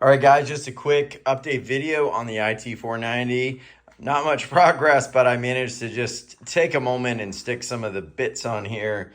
All right, guys, just a quick update video on the IT490. Not much progress, but I managed to just take a moment and stick some of the bits on here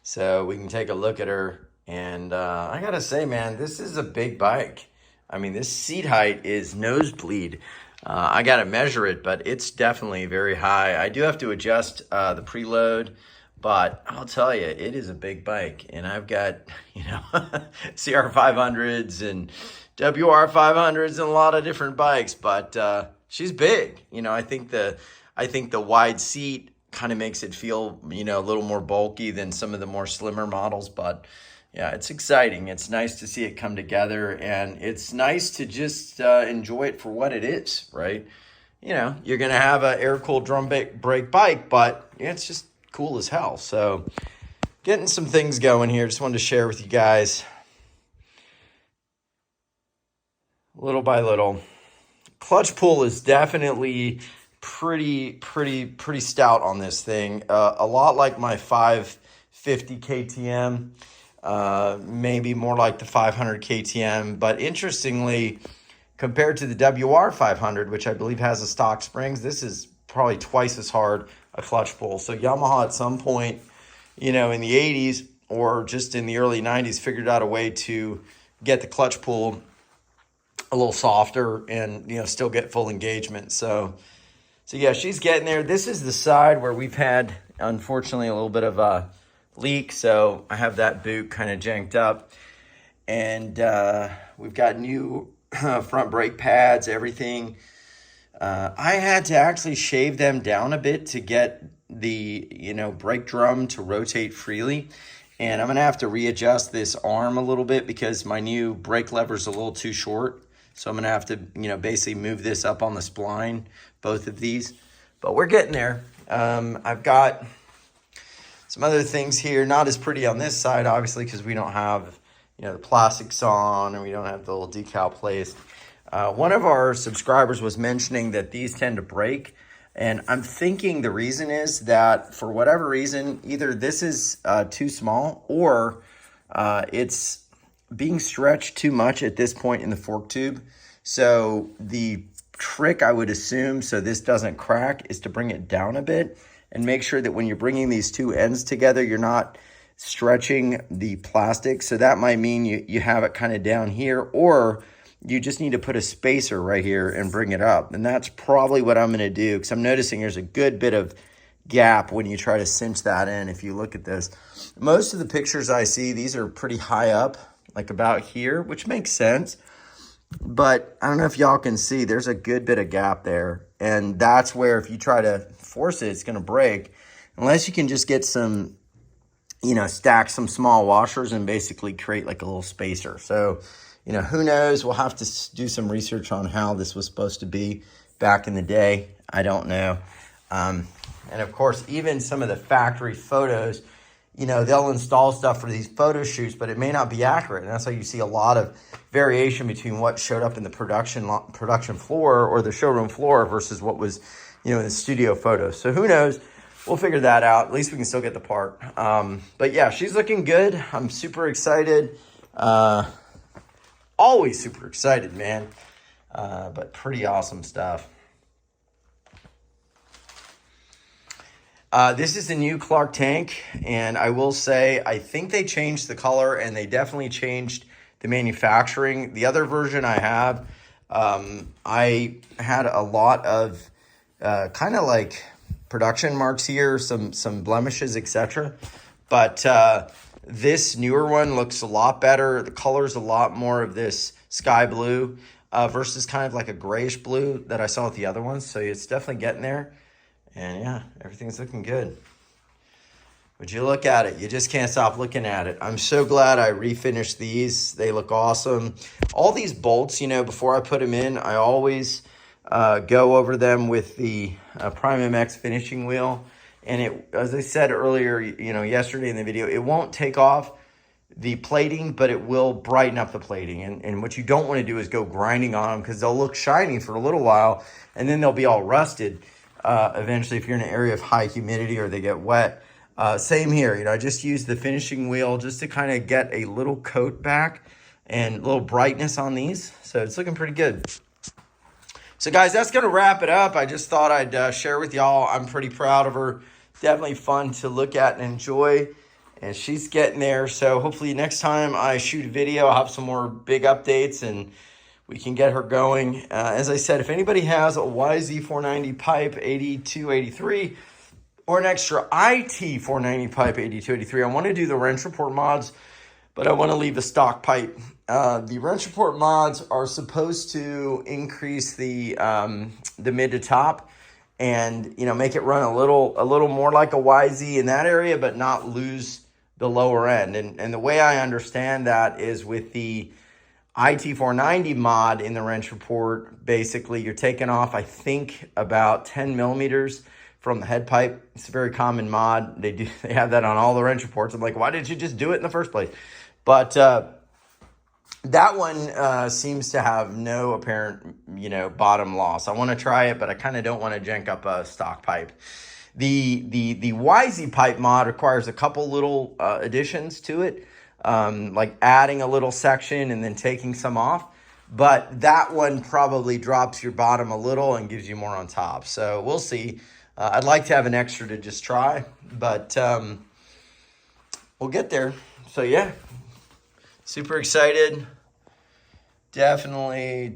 so we can take a look at her. And I gotta say, man, this is a big bike. I mean, this seat height is nosebleed. I gotta measure it, but it's definitely very high. I do have to adjust the preload, but I'll tell you, it is a big bike. And I've got, CR500s and WR500s and a lot of different bikes, but she's big. I think the wide seat kind of makes it feel, a little more bulky than some of the more slimmer models, but yeah, it's exciting. It's nice to see it come together, and it's nice to just enjoy it for what it is, right? You're going to have an air-cooled drum brake bike, but yeah, it's just cool as hell. So getting some things going here. Just wanted to share with you guys little by little. Clutch pull is definitely pretty stout on this thing. A lot like my 550 KTM. Maybe more like the 500 KTM, but interestingly, compared to the WR500, which I believe has the stock springs, this is probably twice as hard a clutch pull. So Yamaha at some point, in the 80s or just in the early 90s, figured out a way to get the clutch pull a little softer and, still get full engagement. So yeah, she's getting there. This is the side where we've had, unfortunately, a little bit of a leak, so I have that boot kind of janked up, and we've got new front brake pads, everything. I had to actually shave them down a bit to get the brake drum to rotate freely, and I'm gonna have to readjust this arm a little bit because my new brake lever is a little too short, so I'm gonna have to basically move this up on the spline, both of these, but we're getting there. I've got some other things here, not as pretty on this side, obviously, because we don't have, the plastics on, and we don't have the little decal placed. One of our subscribers was mentioning that these tend to break, and I'm thinking the reason is that for whatever reason, either this is too small or it's being stretched too much at this point in the fork tube. So the trick, I would assume, so this doesn't crack, is to bring it down a bit and make sure that when you're bringing these two ends together, you're not stretching the plastic. So that might mean you have it kind of down here, or you just need to put a spacer right here and bring it up. And that's probably what I'm going to do, because I'm noticing there's a good bit of gap when you try to cinch that in. If you look at this, most of the pictures I see, these are pretty high up, like about here, which makes sense. But I don't know if y'all can see, there's a good bit of gap there. And that's where if you try to force it, it's going to break. Unless you can just get some, stack some small washers and basically create like a little spacer. So, who knows? We'll have to do some research on how this was supposed to be back in the day. I don't know. And of course, even some of the factory photos, they'll install stuff for these photo shoots, but it may not be accurate. And that's how you see a lot of variation between what showed up in the production floor or the showroom floor versus what was, in the studio photos. So who knows? We'll figure that out. At least we can still get the part. But yeah, she's looking good. I'm super excited. Always super excited, man. But pretty awesome stuff. This is the new Clark tank, and I will say, I think they changed the color, and they definitely changed the manufacturing. The other version I have, I had a lot of kind of like production marks here, some blemishes, etc. But this newer one looks a lot better. The color's a lot more of this sky blue versus kind of like a grayish blue that I saw with the other ones. So it's definitely getting there. And yeah, everything's looking good. Would you look at it? You just can't stop looking at it. I'm so glad I refinished these. They look awesome. All these bolts, before I put them in, I always go over them with the Prime MX finishing wheel. And it, as I said earlier, yesterday in the video, it won't take off the plating, but it will brighten up the plating. And what you don't want to do is go grinding on them, because they'll look shiny for a little while, and then they'll be all rusted. Eventually, if you're in an area of high humidity or they get wet. Same here, I just use the finishing wheel just to kind of get a little coat back and a little brightness on these. So it's looking pretty good. So guys, that's going to wrap it up. I just thought I'd share with y'all. I'm pretty proud of her. Definitely fun to look at and enjoy. And she's getting there. So hopefully next time I shoot a video, I'll have some more big updates and we can get her going. As I said, if anybody has a YZ490 pipe 8283 or an extra IT 490 pipe 8283, I want to do the wrench report mods, but I want to leave the stock pipe. The wrench report mods are supposed to increase the mid to top and, you know, make it run a little more like a YZ in that area, but not lose the lower end. And the way I understand that is with the IT490 mod in the wrench report, basically you're taking off, I think, about 10 millimeters from the head pipe. It's a very common mod. They have that on all the wrench reports. I'm like, why did you just do it in the first place? But that one seems to have no apparent, you know, bottom loss. I want to try it, but I kind of don't want to jank up a stock pipe. The YZ pipe mod requires a couple little additions to it. Like adding a little section and then taking some off. But that one probably drops your bottom a little and gives you more on top. So we'll see. I'd like to have an extra to just try, but we'll get there. So yeah, super excited. Definitely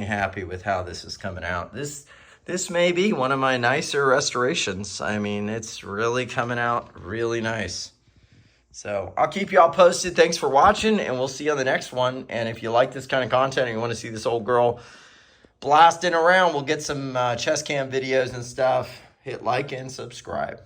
happy with how this is coming out. This may be one of my nicer restorations. I mean, it's really coming out really nice. So I'll keep y'all posted. Thanks for watching, and we'll see you on the next one. And if you like this kind of content and you want to see this old girl blasting around, we'll get some chest cam videos and stuff. Hit like and subscribe.